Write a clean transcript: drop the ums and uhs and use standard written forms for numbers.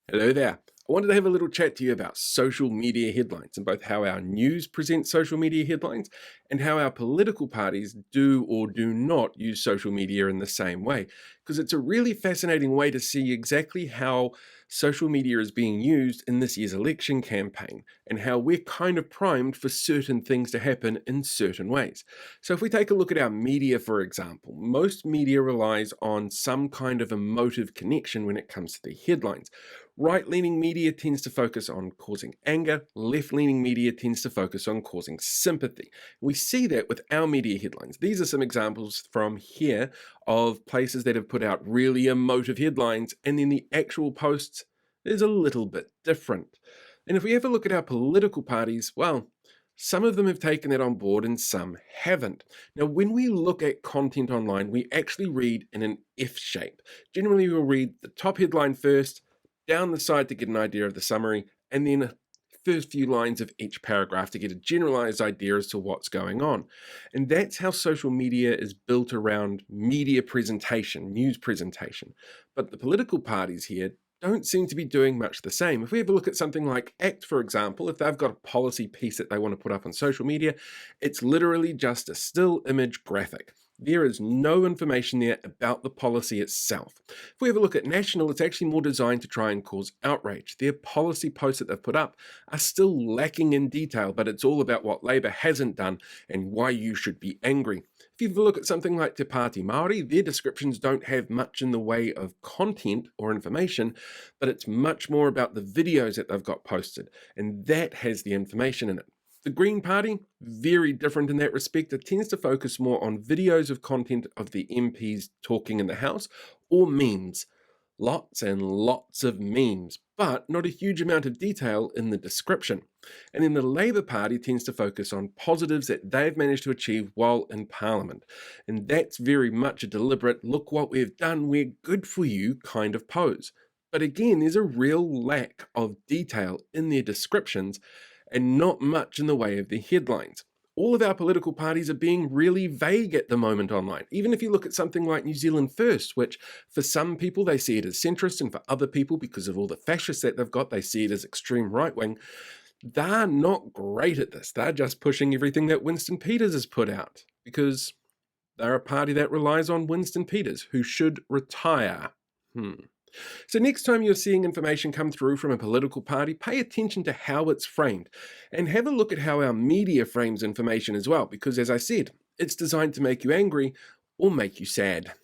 Hello there. I wanted to have a little chat to you about social media headlines and both how our news presents social media headlines and how our political parties do or do not use social media in the same way. Because it's a really fascinating way to see exactly how social media is being used in this year's election campaign and how we're kind of primed for certain things to happen in certain ways. So, if we take a look at our media, for example, most media relies on some kind of emotive connection when it comes to the headlines. Right leaning media tends to focus on causing anger, left leaning media tends to focus on causing sympathy. We see that with our media headlines. These are some examples from here of places that have put out really emotive headlines, and then the actual posts is a little bit different. And if we have a look at our political parties, well, some of them have taken that on board and some haven't. Now, when we look at content online, we actually read in an F shape. Generally, we'll read the top headline first, down the side to get an idea of the summary, and then first few lines of each paragraph to get a generalized idea as to what's going on. And that's how social media is built around media presentation, news presentation. But the political parties here don't seem to be doing much the same. If we have a look at something like ACT, for example, if they've got a policy piece that they want to put up on social media, it's literally just a still image graphic. There is no information there about the policy itself. If we have a look at National, it's actually more designed to try and cause outrage. Their policy posts that they've put up are still lacking in detail, but it's all about what Labour hasn't done and why you should be angry. If you have a look at something like Te Pāti Māori, their descriptions don't have much in the way of content or information, but it's much more about the videos that they've got posted, and that has the information in it. The Green Party, very different in that respect. It tends to focus more on videos of content of the MPs talking in the House or memes. Lots and lots of memes, but not a huge amount of detail in the description. And then the Labour Party tends to focus on positives that they've managed to achieve while in Parliament. And that's very much a deliberate, look what we've done, we're good for you kind of pose. But again, there's a real lack of detail in their descriptions and not much in the way of the headlines. All of our political parties are being really vague at the moment online. Even if you look at something like New Zealand First, which for some people they see it as centrist, and for other people, because of all the fascists that they've got, they see it as extreme right wing. They're not great at this. They're just pushing everything that Winston Peters has put out because they're a party that relies on Winston Peters, who should retire. So next time you're seeing information come through from a political party, pay attention to how it's framed and have a look at how our media frames information as well, because as I said, it's designed to make you angry or make you sad.